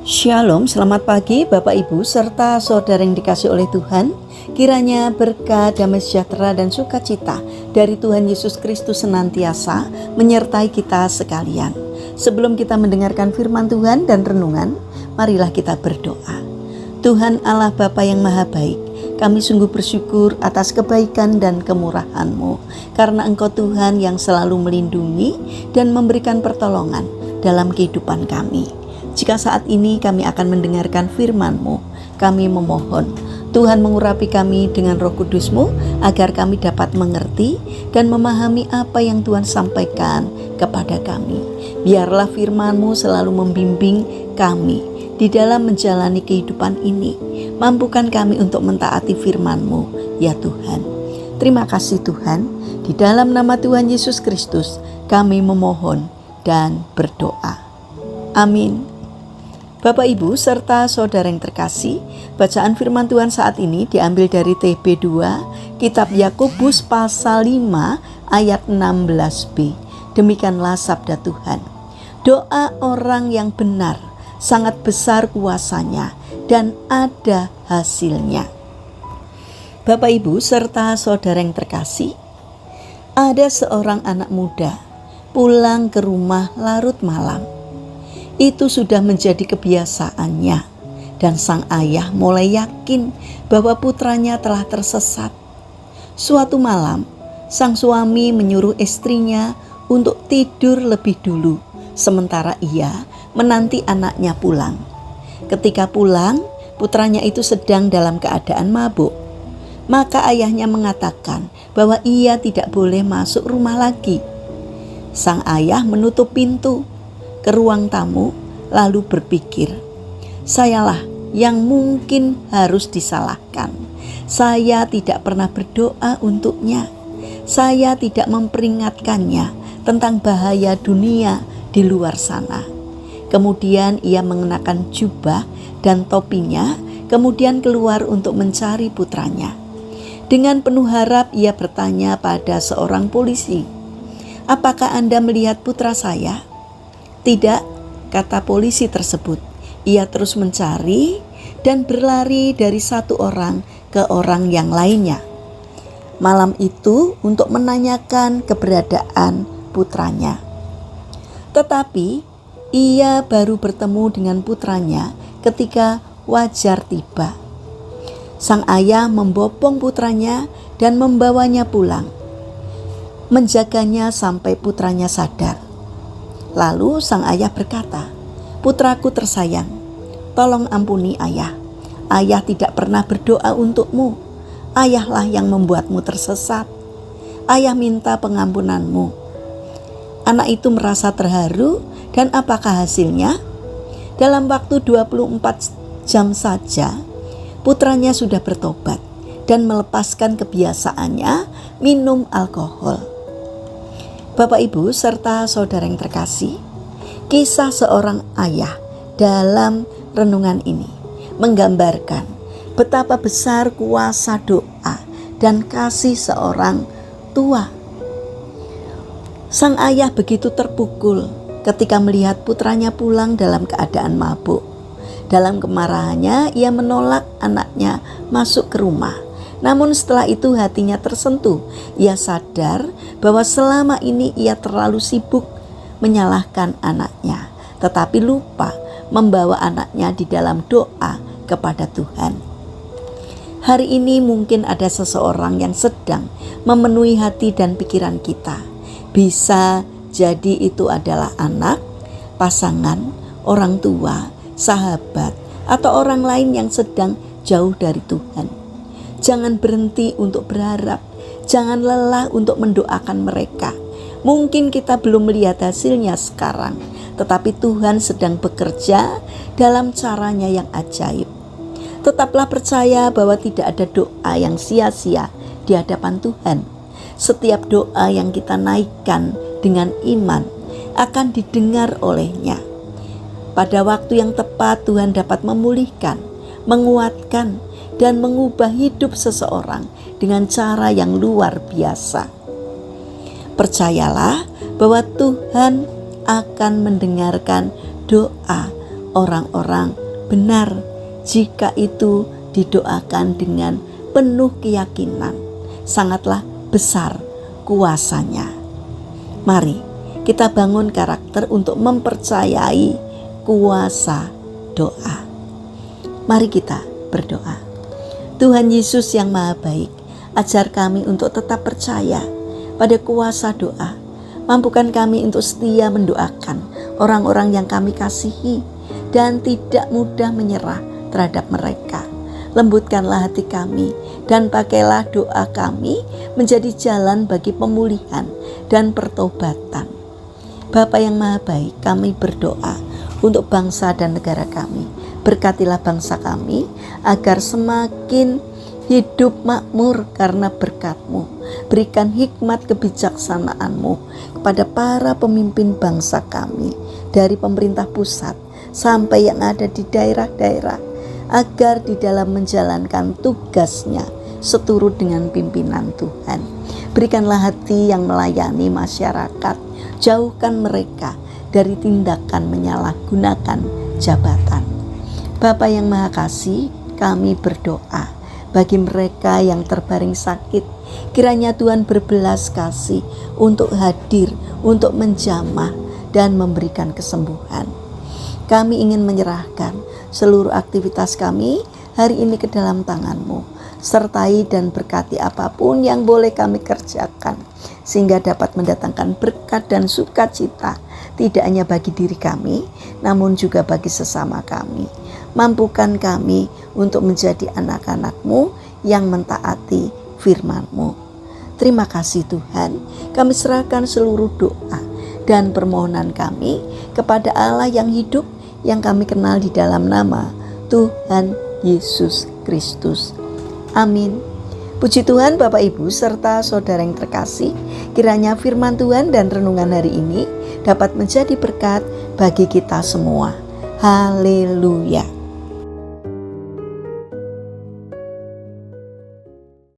Shalom, selamat pagi Bapak Ibu serta saudara yang dikasih oleh Tuhan. Kiranya berkat, damai sejahtera dan sukacita dari Tuhan Yesus Kristus senantiasa menyertai kita sekalian. Sebelum kita mendengarkan firman Tuhan dan renungan, marilah kita berdoa. Tuhan Allah Bapa yang Maha Baik, kami sungguh bersyukur atas kebaikan dan kemurahan-Mu, karena Engkau Tuhan yang selalu melindungi dan memberikan pertolongan dalam kehidupan kami. Jika saat ini kami akan mendengarkan firman-Mu, kami memohon Tuhan mengurapi kami dengan Roh Kudus-Mu agar kami dapat mengerti dan memahami apa yang Tuhan sampaikan kepada kami. Biarlah firman-Mu selalu membimbing kami di dalam menjalani kehidupan ini. Mampukan kami untuk mentaati firman-Mu, ya Tuhan. Terima kasih Tuhan. Di dalam nama Tuhan Yesus Kristus kami memohon dan berdoa. Amin. Bapak Ibu serta saudara yang terkasih, bacaan firman Tuhan saat ini diambil dari TB2, Kitab Yakobus pasal 5 ayat 16b. Demikianlah sabda Tuhan. Doa orang yang benar sangat besar kuasanya dan ada hasilnya. Bapak Ibu serta saudara yang terkasih, ada seorang anak muda pulang ke rumah larut malam. Itu sudah menjadi kebiasaannya, dan sang ayah mulai yakin bahwa putranya telah tersesat. Suatu malam, sang suami menyuruh istrinya untuk tidur lebih dulu, sementara ia menanti anaknya pulang. Ketika pulang, putranya itu sedang dalam keadaan mabuk. Maka ayahnya mengatakan bahwa ia tidak boleh masuk rumah lagi. Sang ayah menutup pintu ke ruang tamu, lalu berpikir, sayalah yang mungkin harus disalahkan. Saya tidak pernah berdoa untuknya. Saya tidak memperingatkannya tentang bahaya dunia di luar sana. Kemudian ia mengenakan jubah dan topinya, kemudian keluar untuk mencari putranya. Dengan penuh harap ia bertanya pada seorang polisi, "Apakah Anda melihat putra saya?" "Tidak," kata polisi tersebut. Ia terus mencari dan berlari dari satu orang ke orang yang lainnya. Malam itu untuk menanyakan keberadaan putranya. Tetapi ia baru bertemu dengan putranya ketika wajar tiba. Sang ayah membopong putranya dan membawanya pulang, menjaganya sampai putranya sadar. Lalu sang ayah berkata, "Putraku tersayang, tolong ampuni ayah. Ayah tidak pernah berdoa untukmu. Ayahlah yang membuatmu tersesat. Ayah minta pengampunanmu." Anak itu merasa terharu, dan apakah hasilnya? Dalam waktu 24 jam saja, putranya sudah bertobat dan melepaskan kebiasaannya minum alkohol. Bapak Ibu serta saudara yang terkasih, kisah seorang ayah dalam renungan ini menggambarkan betapa besar kuasa doa dan kasih seorang tua. Sang ayah begitu terpukul ketika melihat putranya pulang dalam keadaan mabuk. Dalam kemarahannya, ia menolak anaknya masuk ke rumah. Namun setelah itu hatinya tersentuh. Ia sadar bahwa selama ini ia terlalu sibuk menyalahkan anaknya, tetapi lupa membawa anaknya di dalam doa kepada Tuhan. Hari ini mungkin ada seseorang yang sedang memenuhi hati dan pikiran kita. Bisa jadi itu adalah anak, pasangan, orang tua, sahabat, atau orang lain yang sedang jauh dari Tuhan. Jangan berhenti untuk berharap. Jangan lelah untuk mendoakan mereka. Mungkin kita belum melihat hasilnya sekarang, tetapi Tuhan sedang bekerja dalam caranya yang ajaib. Tetaplah percaya bahwa tidak ada doa yang sia-sia di hadapan Tuhan. Setiap doa yang kita naikkan dengan iman akan didengar oleh-Nya. Pada waktu yang tepat Tuhan dapat memulihkan, menguatkan, dan mengubah hidup seseorang dengan cara yang luar biasa. Percayalah bahwa Tuhan akan mendengarkan doa orang-orang benar jika itu didoakan dengan penuh keyakinan. Sangatlah besar kuasanya. Mari kita bangun karakter untuk mempercayai kuasa doa. Mari kita berdoa. Tuhan Yesus yang Maha Baik, ajar kami untuk tetap percaya pada kuasa doa. Mampukan kami untuk setia mendoakan orang-orang yang kami kasihi dan tidak mudah menyerah terhadap mereka. Lembutkanlah hati kami dan pakailah doa kami menjadi jalan bagi pemulihan dan pertobatan. Bapa yang Maha Baik, kami berdoa untuk bangsa dan negara kami. Berkatilah bangsa kami agar semakin hidup makmur karena berkat-Mu. Berikan hikmat kebijaksanaan-Mu kepada para pemimpin bangsa kami, dari pemerintah pusat sampai yang ada di daerah-daerah, agar di dalam menjalankan tugasnya seturut dengan pimpinan Tuhan. Berikanlah hati yang melayani masyarakat, jauhkan mereka dari tindakan menyalahgunakan jabatan. Bapa yang Maha Kasih, kami berdoa bagi mereka yang terbaring sakit, kiranya Tuhan berbelas kasih untuk hadir, untuk menjamah dan memberikan kesembuhan. Kami ingin menyerahkan seluruh aktivitas kami hari ini ke dalam tangan-Mu. Sertai dan berkati apapun yang boleh kami kerjakan, sehingga dapat mendatangkan berkat dan sukacita, tidak hanya bagi diri kami, namun juga bagi sesama kami. Mampukan kami untuk menjadi anak-anak-Mu yang mentaati firman-Mu. Terima kasih Tuhan, kami serahkan seluruh doa dan permohonan kami kepada Allah yang hidup, yang kami kenal di dalam nama Tuhan Yesus Kristus. Amin. Puji Tuhan Bapak Ibu serta saudara yang terkasih, kiranya firman Tuhan dan renungan hari ini dapat menjadi berkat bagi kita semua. Haleluya.